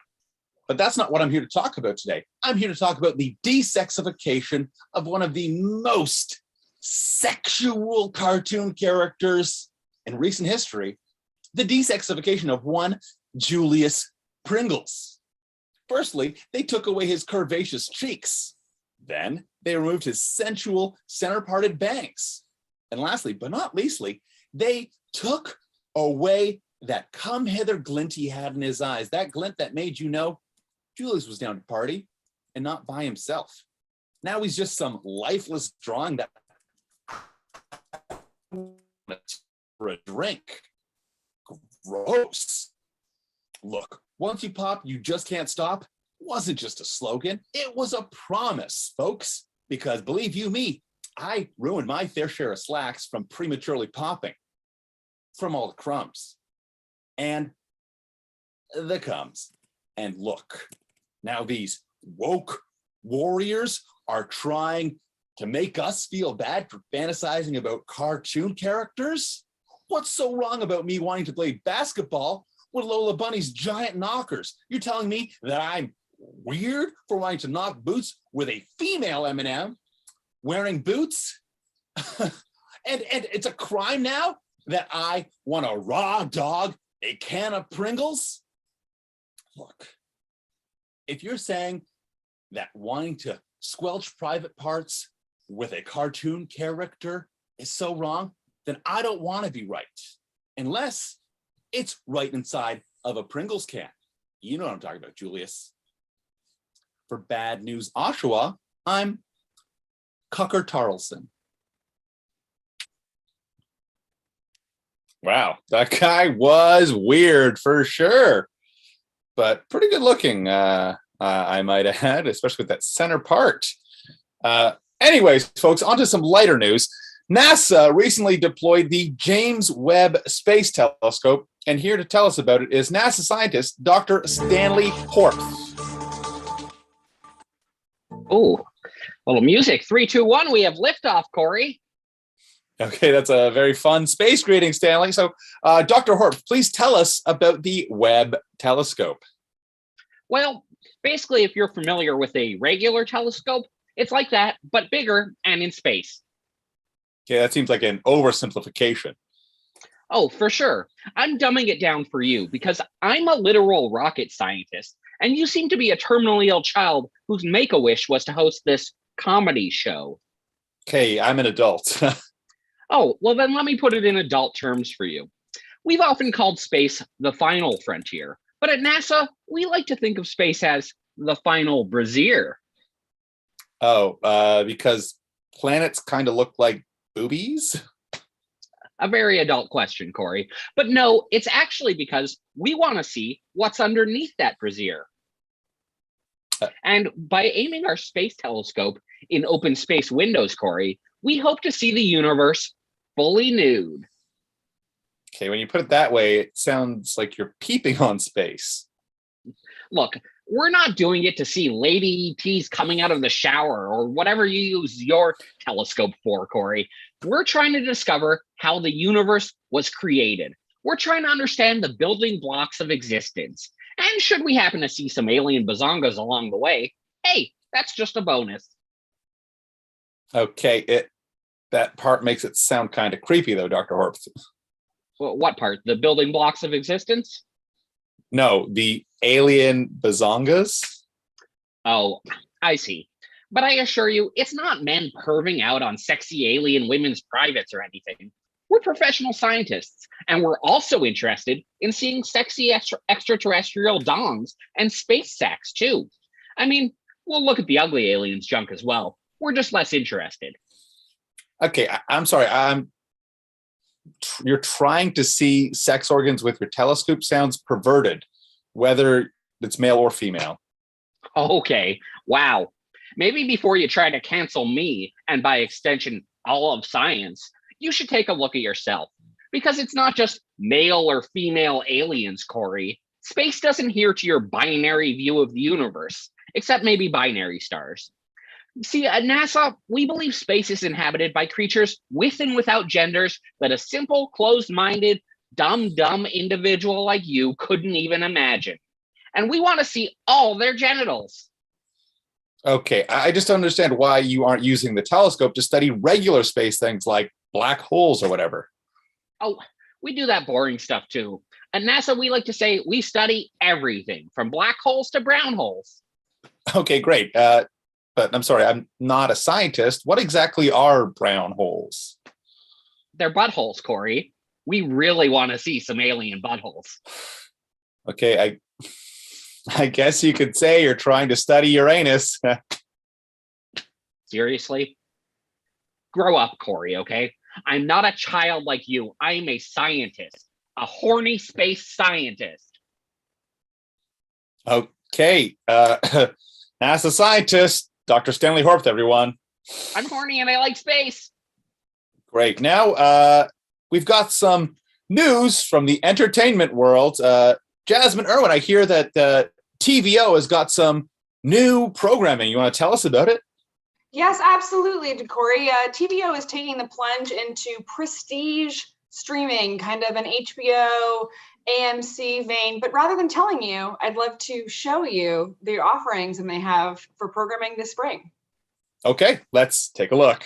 But that's not what I'm here to talk about today. I'm here to talk about the de-sexification of one of the most sexual cartoon characters in recent history, the de-sexification of one Julius Pringles. Firstly, they took away his curvaceous cheeks. Then they removed his sensual center-parted bangs. And lastly, but not leastly, they took away that come-hither glint he had in his eyes, that glint that made you know Julius was down to party and not by himself. Now he's just some lifeless drawing that for a drink. Gross. Look, once you pop, you just can't stop wasn't just a slogan. It was a promise, folks, because believe you me, I ruined my fair share of slacks from prematurely popping, from all the crumbs and the cums. And look, now these woke warriors are trying to make us feel bad for fantasizing about cartoon characters. What's so wrong about me wanting to play basketball with Lola Bunny's giant knockers? You're telling me that I'm weird for wanting to knock boots with a female M&M wearing boots? and it's a crime now that I want a raw dog, a can of Pringles? Look, if you're saying that wanting to squelch private parts with a cartoon character is so wrong, then I don't want to be right, unless it's right inside of a Pringles can. You know what I'm talking about, Julius. For Bad News Oshawa, I'm Cucker Tarlson. Wow, that guy was weird for sure, but pretty good looking, I might add, especially with that center part. Anyways, folks, on to some lighter news. NASA recently deployed the James Webb Space Telescope, and here to tell us about it is NASA scientist Dr. Stanley Horph. Oh, little music. 3, 2, 1. We have liftoff, Corey. Okay, that's a very fun space greeting, Stanley. So, Dr. Horp, please tell us about the Webb telescope. Well, basically, if you're familiar with a regular telescope, it's like that, but bigger and in space. Okay, that seems like an oversimplification. Oh, for sure. I'm dumbing it down for you because I'm a literal rocket scientist, and you seem to be a terminally ill child whose make-a-wish was to host this comedy show. Okay, I'm an adult. Oh, well then let me put it in adult terms for you. We've often called space the final frontier, but at NASA, we like to think of space as the final brassiere. Oh, because planets kind of look like boobies? A very adult question, Corey. But no, it's actually because we want to see what's underneath that brassiere. And by aiming our space telescope in open space windows, Corey, we hope to see the universe fully nude. Okay, when you put it that way, it sounds like you're peeping on space. Look, we're not doing it to see lady ETs coming out of the shower or whatever you use your telescope for, Corey. We're trying to discover how the universe was created. We're trying to understand the building blocks of existence. And should we happen to see some alien bazongas along the way, hey, that's just a bonus. Okay, that part makes it sound kind of creepy, though, Dr. Horp. Well, what part? The building blocks of existence? No, the alien bazongas? Oh, I see. But I assure you, it's not men perving out on sexy alien women's privates or anything. We're professional scientists, and we're also interested in seeing sexy extraterrestrial dongs and space sacks, too. I mean, we'll look at the ugly aliens junk as well. We're just less interested. Okay, I'm sorry. You're trying to see sex organs with your telescope sounds perverted, whether it's male or female. Okay, wow. Maybe before you try to cancel me, and by extension, all of science, you should take a look at yourself. Because it's not just male or female aliens, Corey. Space doesn't adhere to your binary view of the universe, except maybe binary stars. See, at NASA, we believe space is inhabited by creatures with and without genders that a simple, closed-minded, dumb individual like you couldn't even imagine. And we want to see all their genitals. Okay, I just don't understand why you aren't using the telescope to study regular space things like black holes or whatever. Oh, we do that boring stuff too. At NASA, we like to say we study everything from black holes to brown holes. Okay, great. But I'm sorry, I'm not a scientist. What exactly are brown holes? They're buttholes, Corey. We really want to see some alien buttholes. Okay, I guess you could say you're trying to study Uranus. Seriously? Grow up, Corey, okay? I'm not a child like you. I'm a scientist. A horny space scientist. Okay, NASA scientist, Dr. Stanley Horp, everyone. I'm horny and I like space. Great. Now, we've got some news from the entertainment world. Jasmine Irwin, I hear that TVO has got some new programming. You want to tell us about it? Yes, absolutely, Corey. TVO is taking the plunge into prestige streaming, kind of an HBO, AMC vein. But rather than telling you, I'd love to show you the offerings and they have for programming this spring. Okay, let's take a look.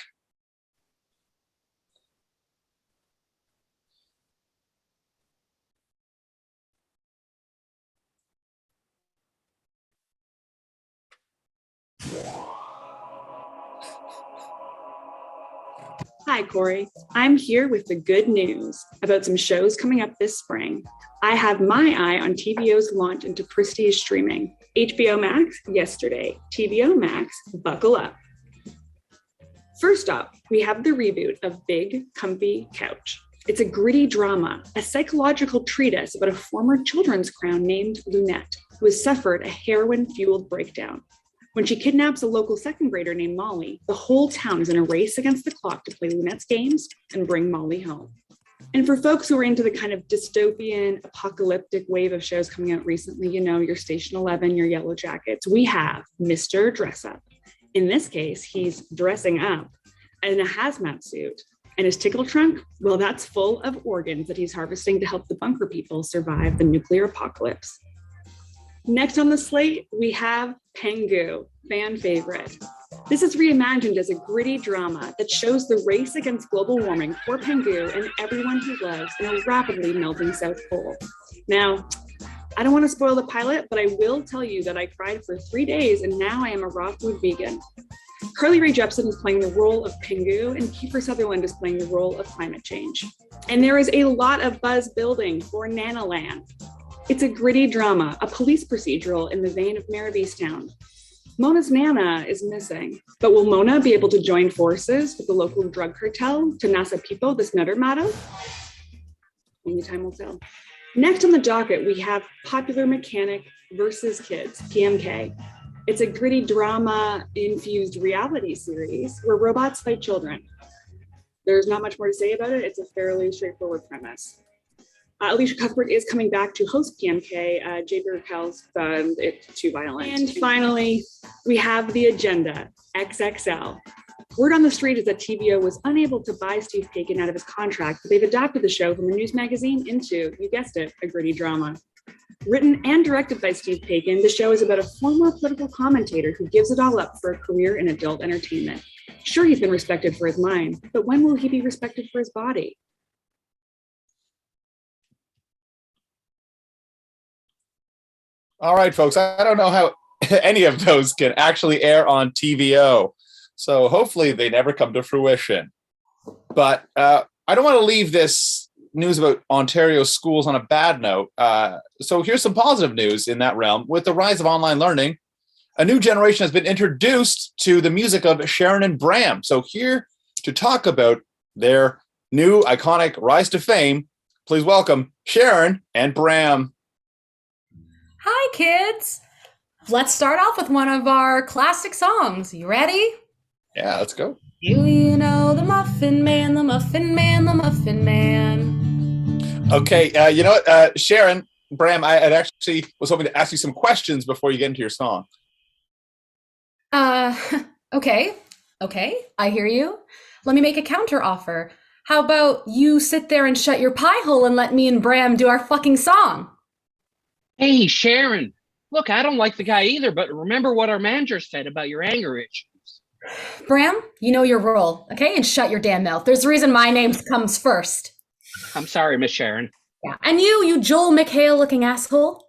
Hi, Corey. I'm here with the good news about some shows coming up this spring. I have my eye on TVO's launch into prestige streaming. HBO Max yesterday. TVO Max, buckle up. First up, we have the reboot of Big Comfy Couch. It's a gritty drama, a psychological treatise about a former children's clown named Lunette, who has suffered a heroin-fueled breakdown. When she kidnaps a local second grader named Molly, the whole town is in a race against the clock to play Lunette's games and bring Molly home. And for folks who are into the kind of dystopian, apocalyptic wave of shows coming out recently, you know, your Station 11, your Yellow Jackets, we have Mr. Dress Up. In this case, he's dressing up in a hazmat suit And his tickle trunk, well, that's full of organs that he's harvesting to help the bunker people survive the nuclear apocalypse. Next on the slate, we have Pengu, fan favorite. This is reimagined as a gritty drama that shows the race against global warming for Pengu and everyone he loves in a rapidly melting South Pole. Now, I don't want to spoil the pilot, but I will tell you that I cried for 3 days and now I am a raw food vegan. Carly Rae Jepsen is playing the role of Pengu and Kiefer Sutherland is playing the role of climate change. And there is a lot of buzz building for Nanaland. It's a gritty drama, a police procedural in the vein of Mare of Easttown. Mona's Nana is missing, but will Mona be able to join forces with the local drug cartel to Nasa Pipo this Nutter Matter? Only time will tell. Next on the docket, we have Popular Mechanic versus Kids, PMK. It's a gritty drama-infused reality series where robots fight children. There's not much more to say about it. It's a fairly straightforward premise. Alicia Cuthbert is coming back to host PMK. Jay Burkell's found it too violent. And finally, we have the agenda, XXL. Word on the street is that TVO was unable to buy Steve Paikin out of his contract, but they've adapted the show from a news magazine into, you guessed it, a gritty drama. Written and directed by Steve Paikin, the show is about a former political commentator who gives it all up for a career in adult entertainment. Sure, he's been respected for his mind, but when will he be respected for his body? All right, folks. I don't know how any of those can actually air on TVO. So hopefully they never come to fruition. But I don't want to leave this news about Ontario schools on a bad note. So here's some positive news in that realm. With the rise of online learning, a new generation has been introduced to the music of Sharon and Bram. So here to talk about their new iconic rise to fame, please welcome Sharon and Bram. Hi, kids. Let's start off with one of our classic songs. You ready? Yeah, let's go. Do you know the Muffin Man, the Muffin Man, the Muffin Man? Okay, you know what, Sharon, Bram, I actually was hoping to ask you some questions before you get into your song. Okay, I hear you. Let me make a counter offer. How about you sit there and shut your pie hole and let me and Bram do our fucking song? Hey, Sharon. Look, I don't like the guy either, but remember what our manager said about your anger issues. Bram, you know your role, okay? And shut your damn mouth. There's a reason my name comes first. I'm sorry, Miss Sharon. Yeah, and you Joel McHale-looking asshole.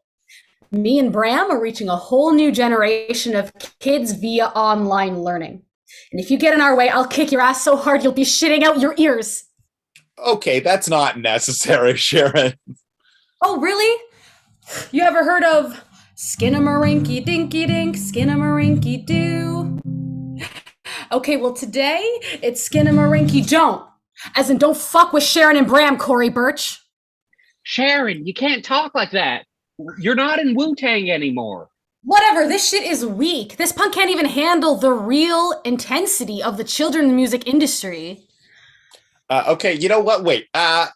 Me and Bram are reaching a whole new generation of kids via online learning. And if you get in our way, I'll kick your ass so hard you'll be shitting out your ears. Okay, that's not necessary, Sharon. Oh, really? You ever heard of Skinnamarink dinky dink, Skinnamarink doo? Okay, well today it's Skinnamarink don't. As in don't fuck with Sharon and Bram, Corey Birch. Sharon, you can't talk like that. You're not in Wu-Tang anymore. Whatever, this shit is weak. This punk can't even handle the real intensity of the children's music industry. Okay, you know what? Wait, I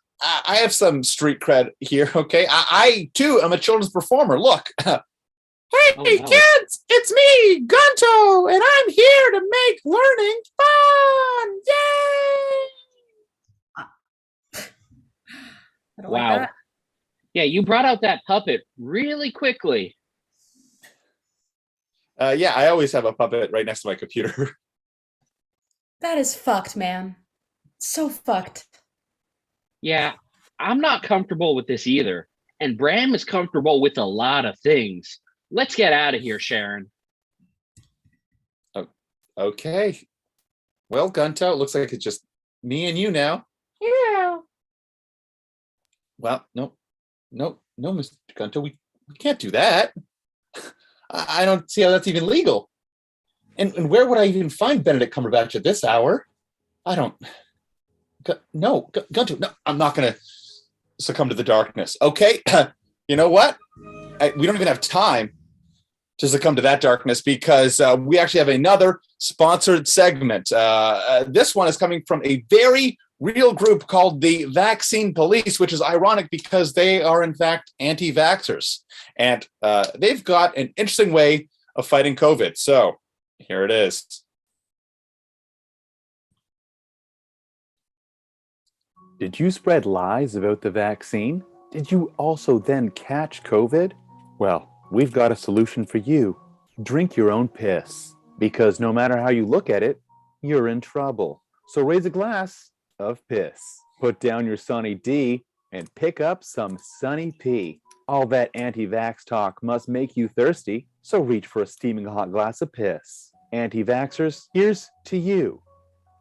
have some street cred here, okay? I too am a children's performer. Look. Hey, kids, it's me, Gunto, and I'm here to make learning fun. Yay! Wow. Like yeah, you brought out that puppet really quickly. Yeah, I always have a puppet right next to my computer. That is fucked, man. So fucked. Yeah, I'm not comfortable with this either. And Bram is comfortable with a lot of things. Let's get out of here, Sharon. Oh, okay. Well, Gunto, it looks like it's just me and you now. Yeah. Well, no, Mr. Gunto, we can't do that. I don't see how that's even legal. And where would I even find Benedict Cumberbatch at this hour? I don't. No, Gunto, no, I'm not going to succumb to the darkness. Okay, you know what? We don't even have time to succumb to that darkness because we actually have another sponsored segment. This one is coming from a very real group called the Vaccine Police, which is ironic because they are in fact anti-vaxxers. And they've got an interesting way of fighting COVID. So here it is. Did you spread lies about the vaccine? Did you also then catch COVID? Well, we've got a solution for you. Drink your own piss. Because no matter how you look at it, you're in trouble. So raise a glass of piss. Put down your Sunny D and pick up some Sunny P. All that anti-vax talk must make you thirsty, so reach for a steaming hot glass of piss. Anti-vaxxers, here's to you.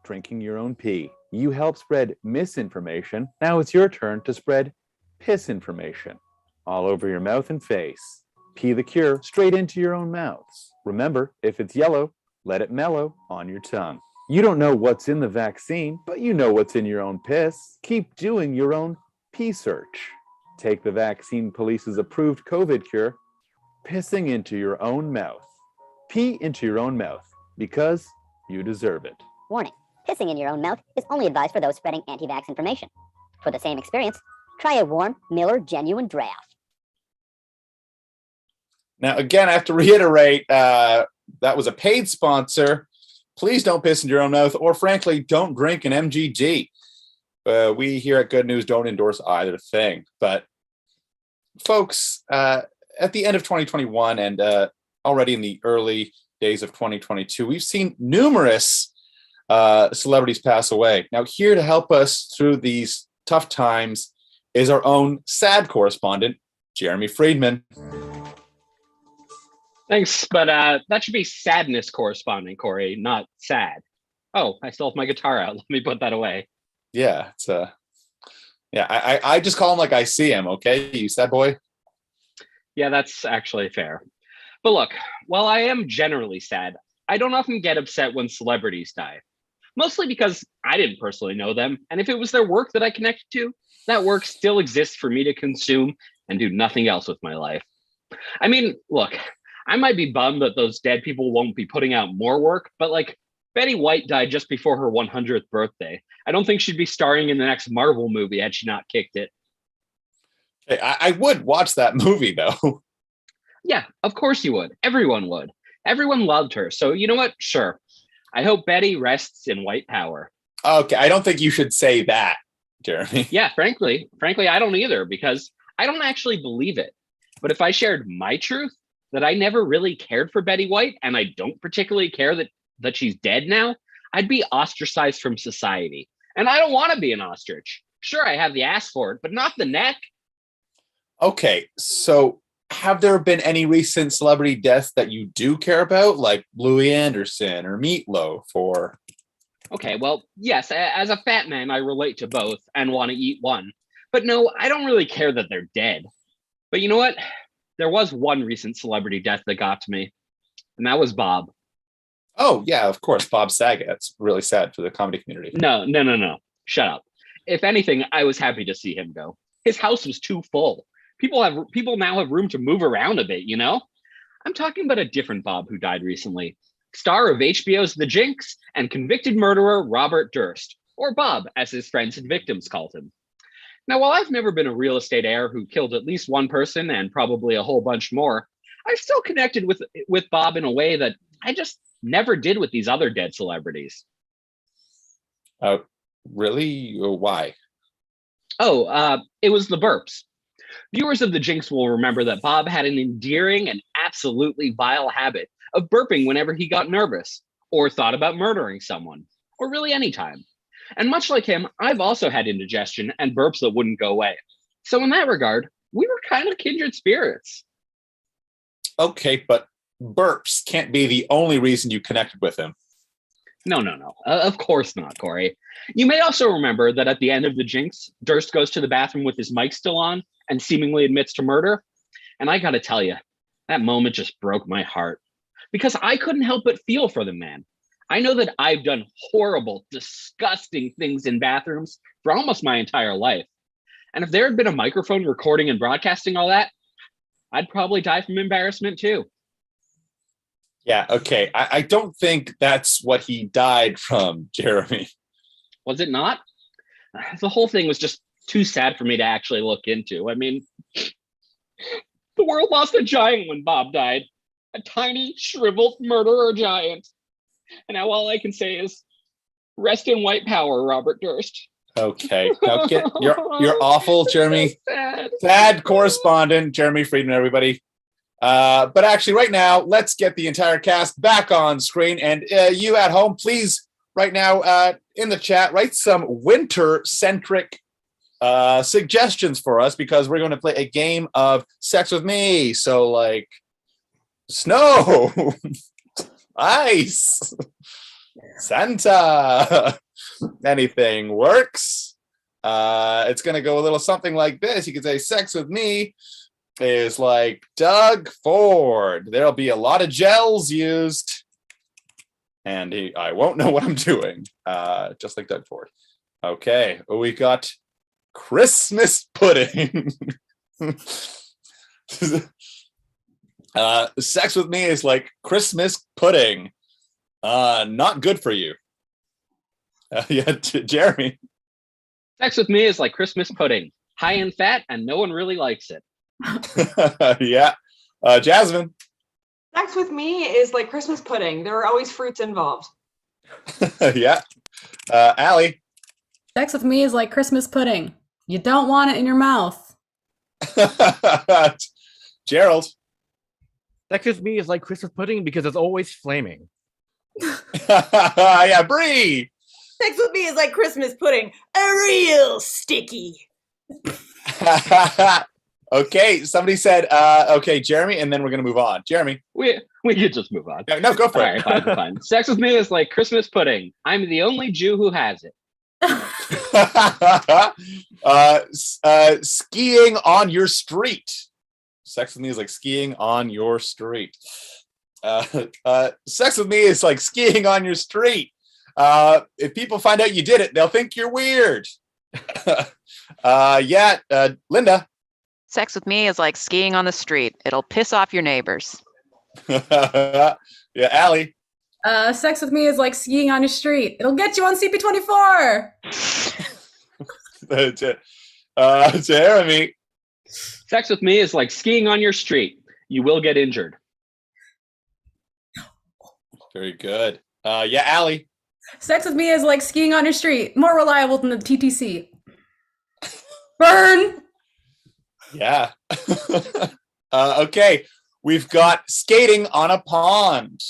Drinking your own pee. You help spread misinformation. Now it's your turn to spread piss information. All over your mouth and face. Pee the cure straight into your own mouths. Remember, if it's yellow, let it mellow on your tongue. You don't know what's in the vaccine, but you know what's in your own piss. Keep doing your own pee search. Take the vaccine police's approved COVID cure, pissing into your own mouth. Pee into your own mouth, because you deserve it. Warning, pissing in your own mouth is only advised for those spreading anti-vax information. For the same experience, try a warm Miller Genuine Draft. Now, again, I have to reiterate, that was a paid sponsor. Please don't piss in your own mouth, or frankly, don't drink an MGG. We here at Good News don't endorse either thing. But folks, at the end of 2021 and already in the early days of 2022, we've seen numerous celebrities pass away. Now, here to help us through these tough times is our own sad correspondent, Jeremy Friedman. Thanks, but that should be sadness correspondent, Corey, not sad. Oh, I still have my guitar out. Let me put that away. Yeah, it's I just call him like I see him, okay? You sad boy? Yeah, that's actually fair. But look, while I am generally sad, I don't often get upset when celebrities die. Mostly because I didn't personally know them, and if it was their work that I connected to, that work still exists for me to consume and do nothing else with my life. I mean, look, I might be bummed that those dead people won't be putting out more work, but like, Betty White died just before her 100th birthday. I don't think she'd be starring in the next Marvel movie had she not kicked it. Hey, I would watch that movie, though. Yeah, of course you would. Everyone would. Everyone loved her. So you know what? Sure. I hope Betty rests in white power. Okay, I don't think you should say that, Jeremy. Yeah, frankly, I don't either, because I don't actually believe it. But if I shared my truth, that I never really cared for Betty White, and I don't particularly care that she's dead now, I'd be ostracized from society. And I don't want to be an ostrich. Sure, I have the ass for it, but not the neck. Okay, so have there been any recent celebrity deaths that you do care about, like Louis Anderson or Meatloaf or... Okay, well, yes, as a fat man, I relate to both and want to eat one. But no, I don't really care that they're dead. But you know what? There was one recent celebrity death that got to me, and that was Bob. Oh, yeah, of course, Bob Saget. That's really sad for the comedy community. No. Shut up. If anything, I was happy to see him go. His house was too full. People now have room to move around a bit, you know? I'm talking about a different Bob who died recently. Star of HBO's The Jinx and convicted murderer Robert Durst, or Bob, as his friends and victims called him. Now, while I've never been a real estate heir who killed at least one person and probably a whole bunch more, I've still connected with Bob in a way that I just never did with these other dead celebrities. Really? Why? It was the burps. Viewers of The Jinx will remember that Bob had an endearing and absolutely vile habit of burping whenever he got nervous or thought about murdering someone, or really any time. And much like him, I've also had indigestion and burps that wouldn't go away. So in that regard, we were kind of kindred spirits. Okay, but burps can't be the only reason you connected with him. No. Of course not, Corey. You may also remember that at the end of The Jinx, Durst goes to the bathroom with his mic still on and seemingly admits to murder. And I gotta tell you, that moment just broke my heart. Because I couldn't help but feel for the man. I know that I've done horrible, disgusting things in bathrooms for almost my entire life. And if there had been a microphone recording and broadcasting all that, I'd probably die from embarrassment too. Yeah, okay. I don't think that's what he died from, Jeremy. Was it not? The whole thing was just too sad for me to actually look into. I mean, the world lost a giant when Bob died. A tiny, shriveled murderer giant. And now all I can say is, rest in white power, Robert Durst. Okay. Now you're awful, Jeremy. Sad. Sad correspondent, Jeremy Friedman, everybody. But actually, right now, let's get the entire cast back on screen. And you at home, please, right now, in the chat, write some winter-centric suggestions for us, because we're going to play a game of Sex with Me. So, like, snow, ice, Santa, anything works. It's going to go a little something like this. You could say Sex with Me is like Doug Ford. There'll be a lot of gels used, and I won't know what I'm doing, just like Doug Ford. Okay, we got Christmas pudding. Sex with Me is like Christmas pudding. Not good for you. Jeremy. Sex with Me is like Christmas pudding. High in fat, and no one really likes it. Yeah. Jasmine. Sex with Me is like Christmas pudding. There are always fruits involved. Yeah. Allie. Sex with Me is like Christmas pudding. You don't want it in your mouth. Gerald. Sex with Me is like Christmas pudding because it's always flaming. Yeah, Bree. Sex with Me is like Christmas pudding, a real sticky. Okay, somebody said, okay, Jeremy, and then we're going to move on. Jeremy. We could just move on. No, go for it. All right, fine. Sex with Me is like Christmas pudding. I'm the only Jew who has it. Skiing on your street. Sex with Me is like skiing on your street. Sex with Me is like skiing on your street. If people find out you did it, they'll think you're weird. Linda. Sex with Me is like skiing on the street. It'll piss off your neighbors. Yeah, Allie. Sex with Me is like skiing on your street. It'll get you on CP24. Jeremy. Sex with Me is like skiing on your street. You will get injured. Very good. Allie. Sex with Me is like skiing on your street. More reliable than the TTC. Burn. Yeah. Okay. We've got skating on a pond.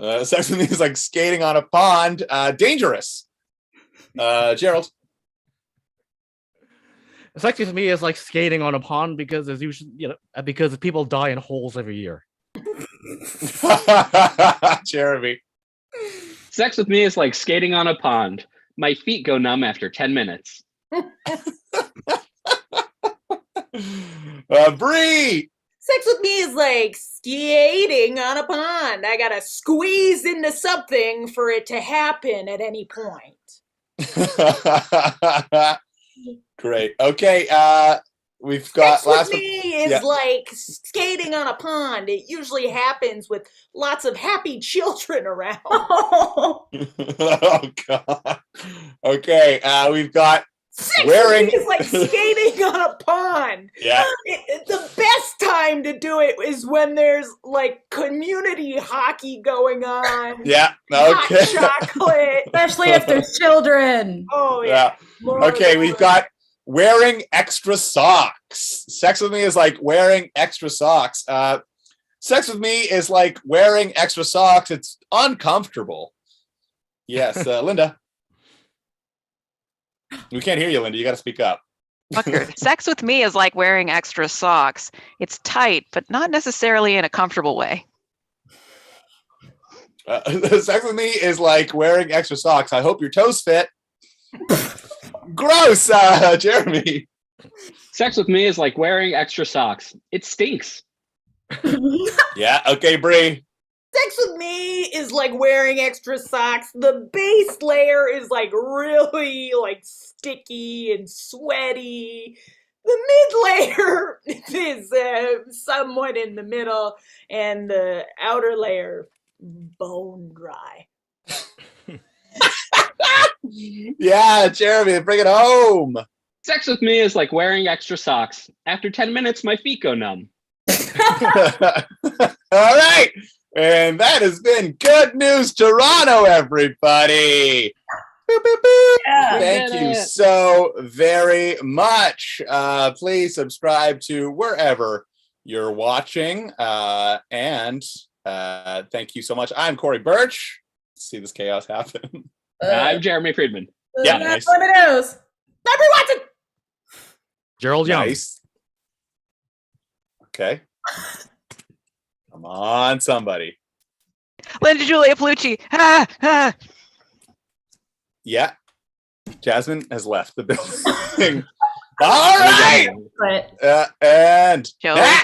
Sex with Me is like skating on a pond. Dangerous. Gerald. Sex with Me is like skating on a pond because there's usually, because people die in holes every year. Jeremy. Sex with Me is like skating on a pond. My feet go numb after 10 minutes. Bree. Sex with Me is like skating on a pond. I gotta squeeze into something for it to happen at any point. Great. Okay. We've got Sex with Me is like skating on a pond. It usually happens with lots of happy children around. Oh God. Okay. We've got Sex wearing with Me is like skating on a pond. Yeah. The best time to do it is when there's like community hockey going on. Yeah. Okay. Hot chocolate. Especially if there's children. Oh yeah. Okay, we've got wearing extra socks. Sex with Me is like wearing extra socks. Sex with Me is like wearing extra socks. It's uncomfortable. Yes, Linda. We can't hear you, Linda. You got to speak up. Fucker. Sex with Me is like wearing extra socks. It's tight, but not necessarily in a comfortable way. Sex with Me is like wearing extra socks. I hope your toes fit. Gross, Jeremy. Sex with Me is like wearing extra socks. It stinks. Yeah, okay, Bree. Sex with Me is like wearing extra socks. The base layer is like really like sticky and sweaty. The mid layer is somewhat in the middle, and the outer layer bone dry. Yeah, Jeremy, bring it home. Sex with Me is like wearing extra socks. After 10 minutes, my feet go numb. All right. And that has been Good News Toronto, everybody. Thank you so very much. Please subscribe to wherever you're watching. And thank you so much. I'm Corey Birch. Let's see this chaos happen. I'm Jeremy Friedman. Yeah, That's nice. one of those. Never watching. Gerald Young. Nice. Okay. Come on, somebody. Linda Julia Palucci. Yeah. Jasmine has left the building. All right. But And Joey.